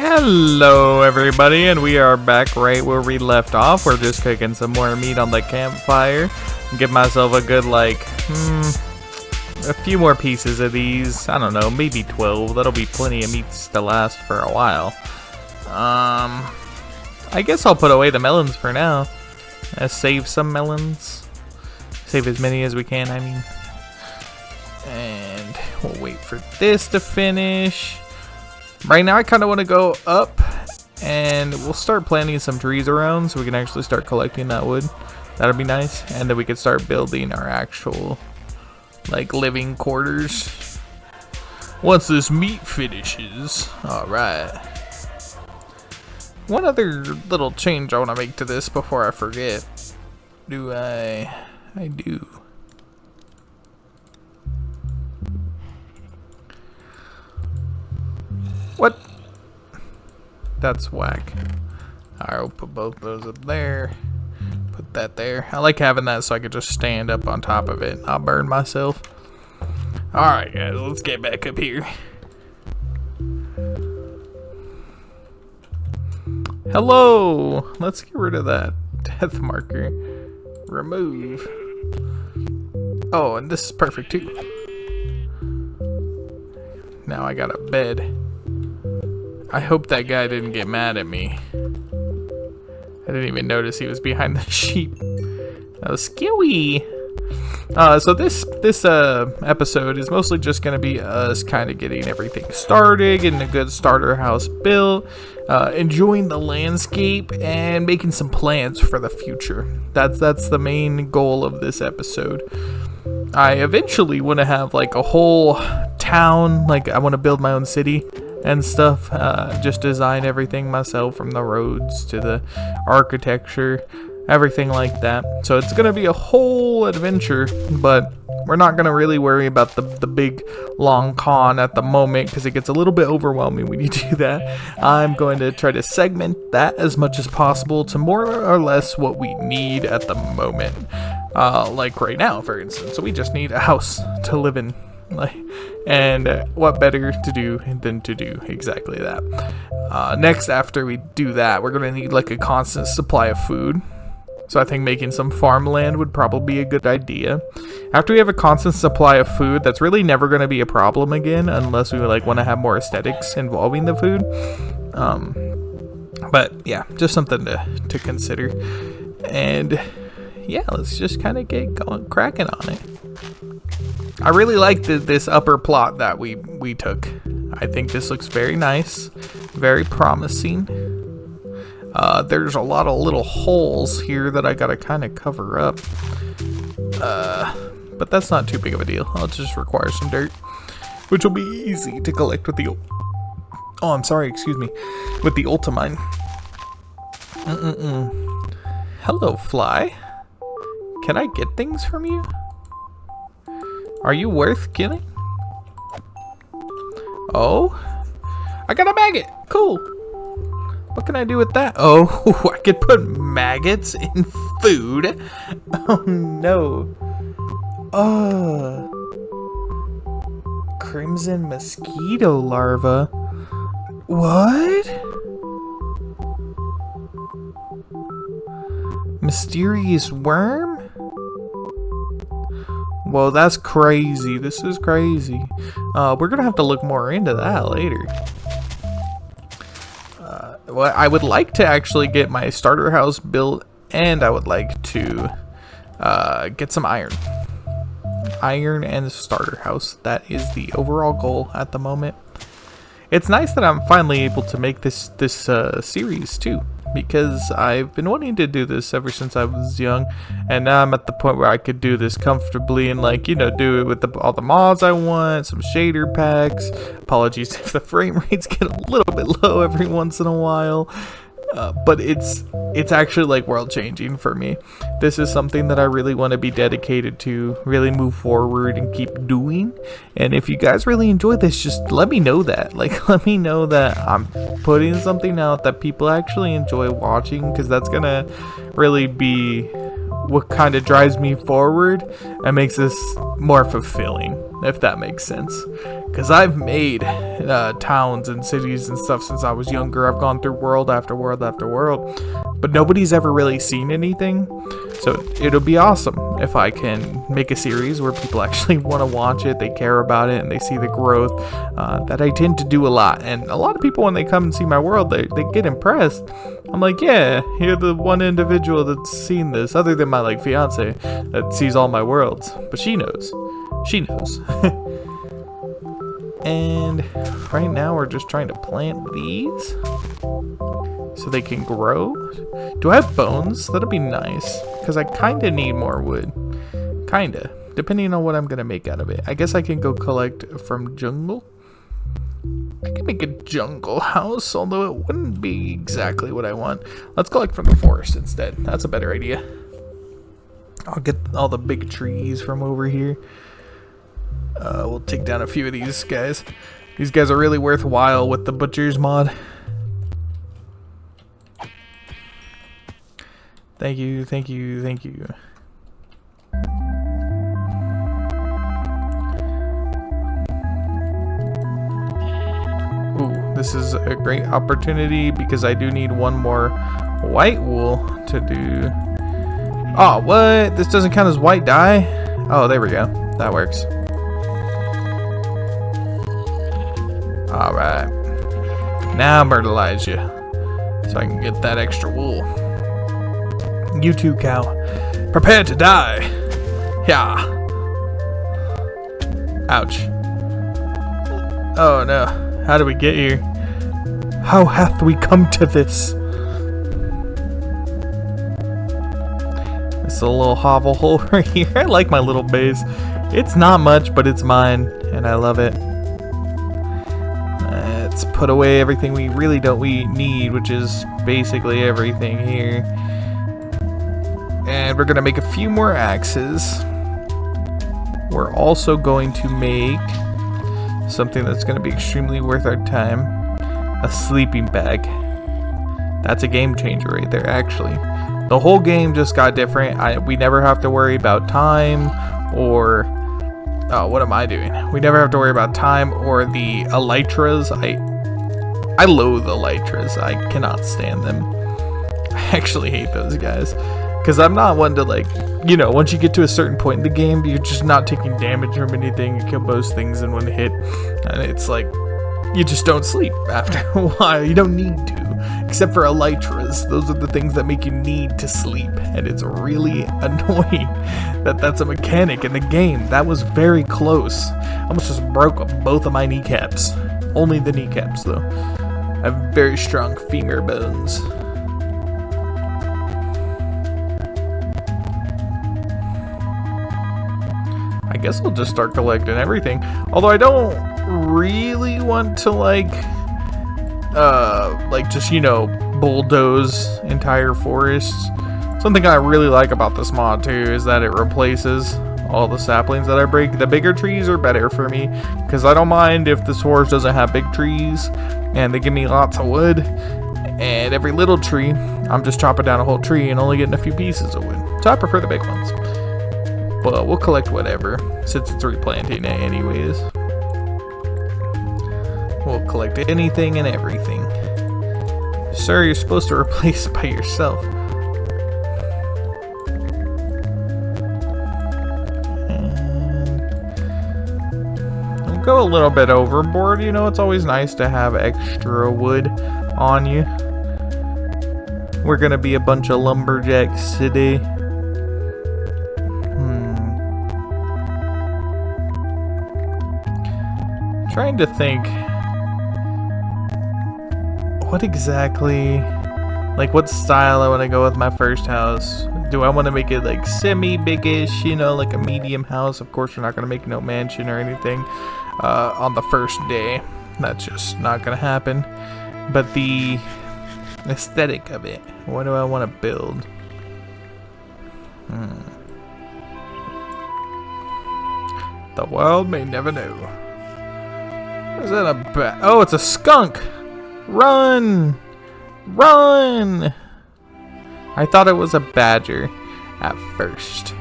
Hello everybody, and we are back right where we left off. We're just cooking some more meat on the campfire. Give myself a good a few more pieces of these. I don't know, maybe 12. That'll be plenty of meats to last for a while. I guess I'll put away the melons for now. Save some melons. Save as many as we can, I mean. And we'll wait for this to finish. Right now I kind of want to go up, and we'll start planting some trees around so we can actually start collecting that wood. That'll be nice, and then we can start building our actual living quarters once this meat finishes. Alright. One other little change I want to make to this before I forget. I do. What? That's whack. I'll put both those up there. Put that there. I like having that so I could just stand up on top of it. I'll burn myself. Alright guys, let's get back up here. Hello! Let's get rid of that death marker. Remove. Oh, and this is perfect too. Now I got a bed. I hope that guy didn't get mad at me. I didn't even notice he was behind the sheep. That was scary. So this episode is mostly just going to be us kind of getting everything started, getting a good starter house built, enjoying the landscape, and making some plans for the future. That's the main goal of this episode. I eventually want to have a whole town. I want to build my own city and stuff, just design everything myself, from the roads to the architecture, everything like that. So it's gonna be a whole adventure, but we're not gonna really worry about the big long con at the moment, because it gets a little bit overwhelming when you do that. I'm going to try to segment that as much as possible to more or less what we need at the moment, like right now, for instance. So we just need a house to live in. And what better to do than to do exactly that. Next, after we do that, we're going to need a constant supply of food. So I think making some farmland would probably be a good idea. After we have a constant supply of food, that's really never going to be a problem again, unless we want to have more aesthetics involving the food. But yeah, just something to consider. And yeah, let's just kind of get going, cracking on it. I really like this upper plot that we took. I think this looks very nice, very promising. There's a lot of little holes here that I gotta kind of cover up. But that's not too big of a deal. I'll just require some dirt, which will be easy to collect with the... Oh, I'm sorry, excuse me. With the ultimine. Hello, fly. Can I get things from you? Are you worth killing? Oh, I got a maggot. Cool. What can I do with that? Oh, I could put maggots in food. Oh no. Oh, crimson mosquito larva. What? Mysterious worm? Whoa, that's crazy. This is crazy. We're gonna have to look more into that later. Well, I would like to actually get my starter house built, and I would like to get some iron. Iron and starter house. That is the overall goal at the moment. It's nice that I'm finally able to make this series too, because I've been wanting to do this ever since I was young, and now I'm at the point where I could do this comfortably and do it with all the mods I want, some shader packs. Apologies if the frame rates get a little bit low every once in a while, but it's actually world changing for me. This is something that I really want to be dedicated to, really move forward and keep doing. And if you guys really enjoy this, just let me know that. Let me know that I'm putting something out that people actually enjoy watching, because that's gonna really be what kind of drives me forward and makes this more fulfilling, if that makes sense. Because I've made towns and cities and stuff since I was younger. I've gone through world after world after world, but nobody's ever really seen anything. So it'll be awesome if I can make a series where people actually want to watch it, they care about it, and they see the growth that I tend to do a lot. And a lot of people, when they come and see my world, they get impressed. I'm like, yeah, you're the one individual that's seen this, other than my like fiance that sees all my worlds. But she knows. She knows. And right now we're just trying to plant these so they can grow. Do I have bones? That'll be nice, because I kind of need more wood. Kinda, depending on what I'm gonna make out of it. I guess I can go collect from jungle. I can make a jungle house, although it wouldn't be exactly what I want. Let's collect from the forest instead. That's a better idea. I'll get all the big trees from over here. We'll take down a few of these guys. These guys are really worthwhile with the butcher's mod. Thank you, thank you, thank you. Ooh, this is a great opportunity because I do need one more white wool to do. Oh, what? This doesn't count as white dye? Oh, there we go. That works. Alright. Now myrtleize you, so I can get that extra wool. You too, cow. Prepare to die. Yeah. Ouch. Oh no. How did we get here? How hath we come to this? It's a little hovel hole right here. I like my little base. It's not much, but it's mine, and I love it. Let's put away everything we really don't need, which is basically everything here. And we're going to make a few more axes. We're also going to make something that's going to be extremely worth our time. A sleeping bag. That's a game changer right there, actually. The whole game just got different. We never have to worry about time or... Oh, what am I doing? We never have to worry about time or the elytras. I loathe elytras. I cannot stand them. I actually hate those guys. Because I'm not one to, like, you know, once you get to a certain point in the game, you're just not taking damage from anything. You kill most things in one hit. And it's like, you just don't sleep after a while. You don't need to. Except for elytras. Those are the things that make you need to sleep. And it's really annoying that that's a mechanic in the game. That was very close. I almost just broke both of my kneecaps. Only the kneecaps, though. I have very strong femur bones. I guess I'll just start collecting everything. Although I don't really want to, like just, you know, bulldoze entire forests. Something I really like about this mod too is that it replaces all the saplings that I break. The bigger trees are better for me because I don't mind if this forest doesn't have big trees and they give me lots of wood. And every little tree, I'm just chopping down a whole tree and only getting a few pieces of wood. So I prefer the big ones. But we'll collect whatever since it's replanting it anyways. We'll collect anything and everything. Sir, you're supposed to replace by yourself. And go a little bit overboard. You know, it's always nice to have extra wood on you. We're gonna be a bunch of lumberjacks today. Trying to think what exactly, like what style I want to go with my first house. Do I want to make it like semi-biggish, you know, like a medium house? Of course, we're not going to make no mansion or anything on the first day. That's just not going to happen. But the aesthetic of it, what do I want to build? The world may never know. Is that a bat? Oh, it's a skunk! Run! Run! I thought it was a badger at first.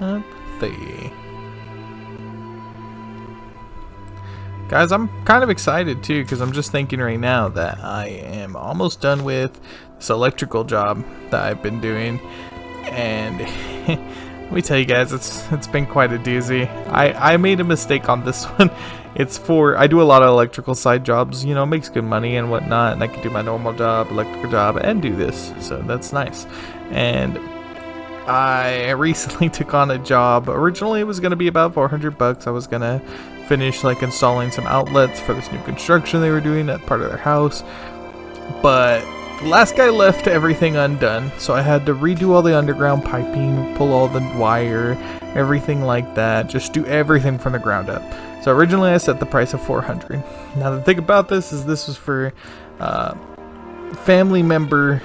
Empathy. Guys, I'm kind of excited too, because I'm just thinking right now that I am almost done with this electrical job that I've been doing. And let me tell you guys, it's been quite a doozy. I made a mistake on this one. I do a lot of electrical side jobs, you know, it makes good money and whatnot, and I can do my normal job, electrical job, and do this, so that's nice. And I recently took on a job. Originally it was going to be about 400 bucks. I was going to finish like installing some outlets for this new construction they were doing at part of their house. But the last guy left everything undone, so I had to redo all the underground piping, pull all the wire, everything like that, just do everything from the ground up. So originally I set the price of 400. Now the thing about this is this was for family member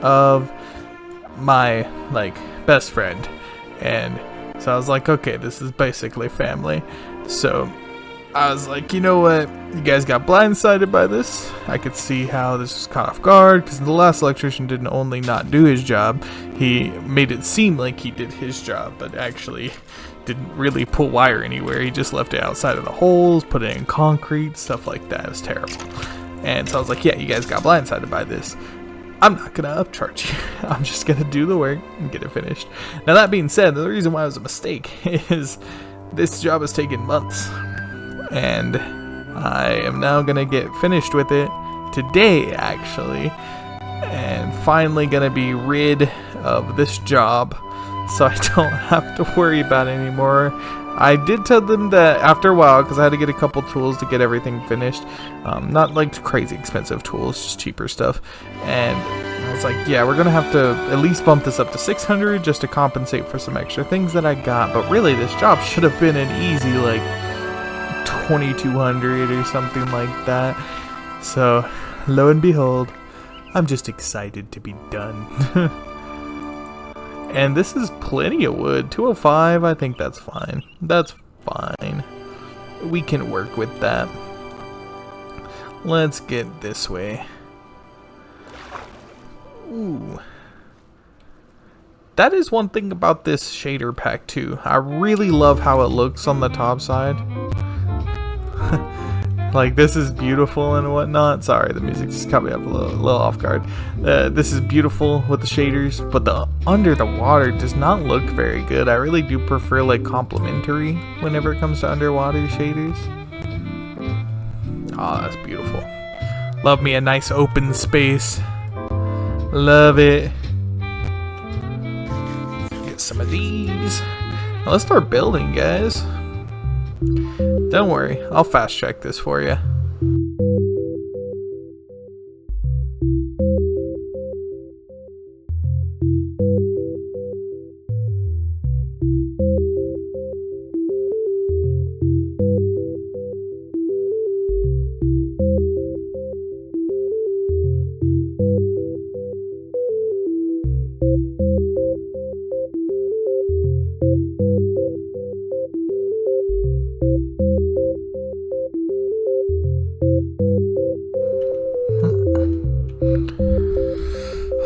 of my like best friend, and so I was like, okay, this is basically family. So I was like, you know what, you guys got blindsided by this. I could see how this was caught off guard, because the last electrician didn't only not do his job, he made it seem like he did his job, but actually didn't really pull wire anywhere. He just left it outside of the holes, put it in concrete, stuff like that. It was terrible. And so I was like, yeah, you guys got blindsided by this. I'm not going to upcharge you. I'm just going to do the work and get it finished. Now that being said, the reason why it was a mistake is this job has taken months. And I am now going to get finished with it today, actually. And finally going to be rid of this job, so I don't have to worry about it anymore. I did tell them that after a while, because I had to get a couple tools to get everything finished. Not like crazy expensive tools, just cheaper stuff. And I was like, yeah, we're going to have to at least bump this up to 600 just to compensate for some extra things that I got. But really, this job should have been an easy, like, 2,200 or something like that. So, lo and behold, I'm just excited to be done. And this is plenty of wood. 205, I think that's fine. That's fine. We can work with that. Let's get this way. Ooh. That is one thing about this shader pack too. I really love how it looks on the top side. Like, this is beautiful and whatnot. Sorry, the music just caught me up a little off guard. This is beautiful with the shaders, but the under the water does not look very good. I really do prefer like complementary whenever it comes to underwater shaders. Oh, that's beautiful. Love me a nice open space. Love it. Get some of these. Now let's start building, guys. Don't worry, I'll fast check this for you.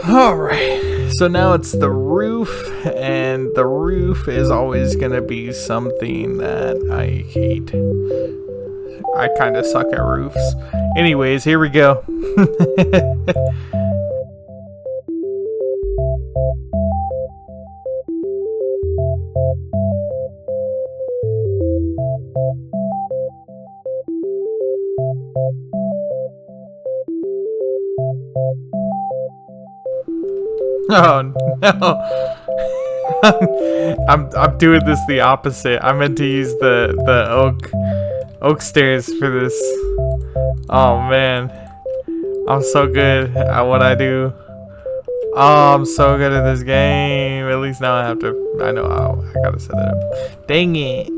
Alright, so now it's the roof, and the roof is always going to be something that I hate. I kind of suck at roofs. Anyways, here we go. Oh no. I'm doing this the opposite. I meant to use the oak stairs for this. Oh man. I'm so good at what I do. Oh, I'm so good at this game. At least now I know how I gotta set it up. Dang it.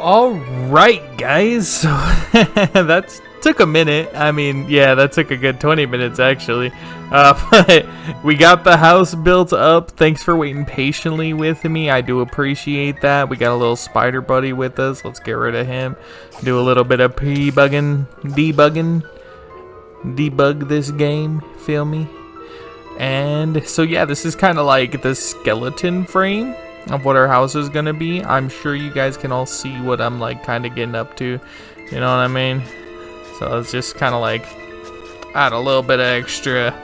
Alright, guys, so that took a minute. I mean, yeah, that took a good 20 minutes, actually. But we got the house built up. Thanks for waiting patiently with me. I do appreciate that. We got a little spider buddy with us. Let's get rid of him. Do a little bit of debugging. Debug this game, feel me? And so, yeah, this is kind of like the skeleton frame of what our house is gonna be. I'm sure you guys can all see what I'm like kind of getting up to, you know what I mean? So let's just kind of like add a little bit of extra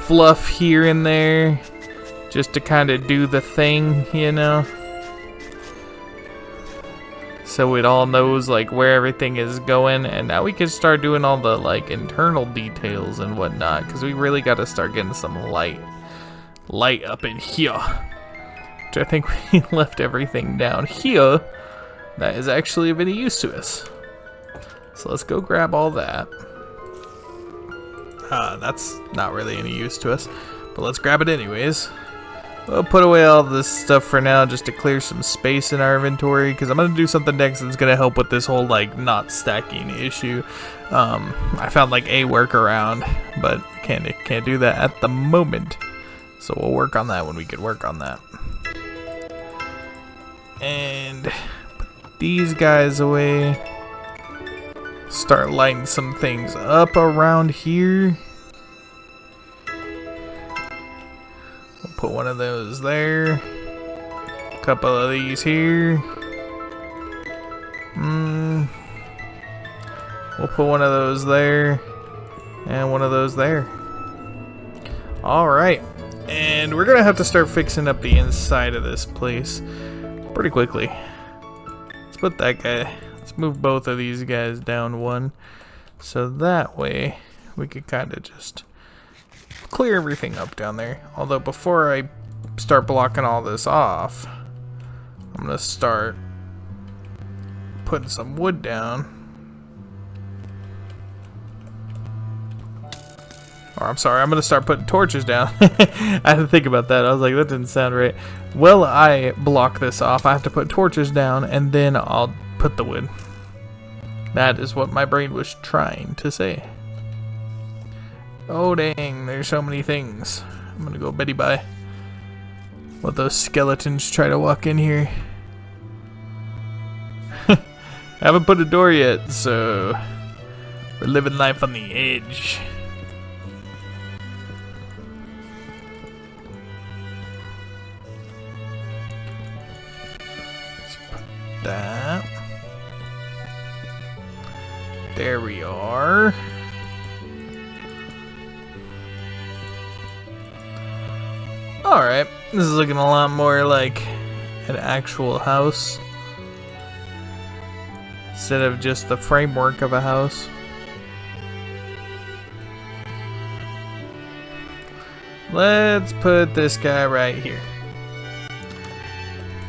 fluff here and there just to kind of do the thing, you know, so it all knows like where everything is going. And now we can start doing all the like internal details and whatnot, because we really got to start getting some light up in here. I think we left everything down here that is actually of any use to us. So let's go grab all that. That's not really any use to us, but let's grab it anyways. We'll put away all this stuff for now just to clear some space in our inventory, because I'm going to do something next that's going to help with this whole like not stacking issue. I found like a workaround, but can't do that at the moment. So we'll work on that when we can work on that. And put these guys away. Start lighting some things up around here. We'll put one of those there. A couple of these here. We'll put one of those there. And one of those there. Alright. And we're gonna have to start fixing up the inside of this place pretty quickly. Let's put that guy. Let's move both of these guys down one, so that way we could kind of just clear everything up down there. Although before I start blocking all this off, I'm gonna start putting some wood down. Or I'm sorry, I'm gonna start putting torches down. I had to think about that. I was like, that didn't sound right. Well, I block this off. I have to put torches down, and then I'll put the wood. That is what my brain was trying to say. Oh dang, there's so many things. I'm gonna go Betty bye. Let those skeletons try to walk in here. I haven't put a door yet, so we're living life on the edge. That. There we are. Alright, this is looking a lot more like an actual house instead of just the framework of a house. Let's put this guy right here.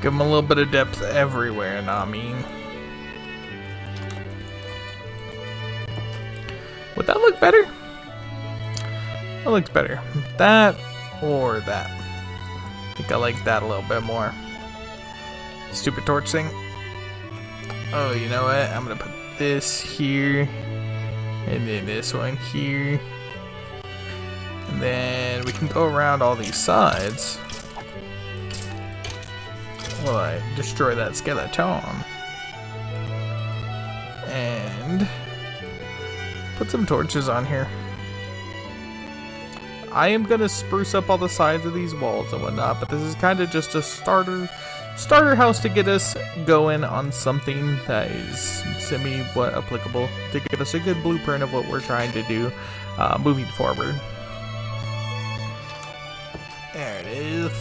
Give him a little bit of depth everywhere, I mean. Would that look better? That looks better. That or that. I think I like that a little bit more. Stupid torch thing. Oh, you know what? I'm gonna put this here. And then this one here. And then we can go around all these sides. Well, I destroy that skeleton. And put some torches on here. I am gonna spruce up all the sides of these walls and whatnot, but this is kind of just a starter house to get us going on something that is semi-what applicable, to give us a good blueprint of what we're trying to do moving forward. There it is.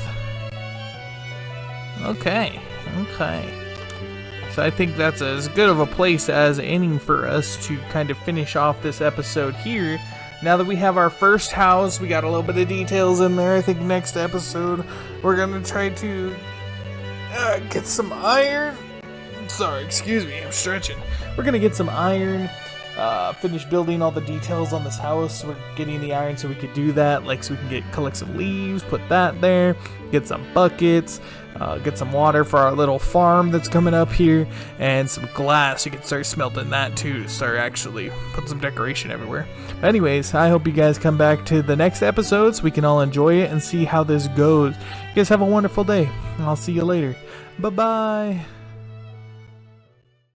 Okay. So I think that's as good of a place as any for us to kind of finish off this episode here. Now that we have our first house, we got a little bit of details in there. I think next episode we're gonna try to get some iron. Sorry, excuse me, I'm stretching. We're gonna get some iron, finish building all the details on this house. We're getting the iron so we could do that, like so we can collect some leaves, put that there, get some buckets, get some water for our little farm that's coming up here, and some glass. You can start smelting that too, start actually put some decoration everywhere. Anyways, I hope you guys come back to the next episode so we can all enjoy it and see how this goes. You guys have a wonderful day, and I'll see you later. Bye bye.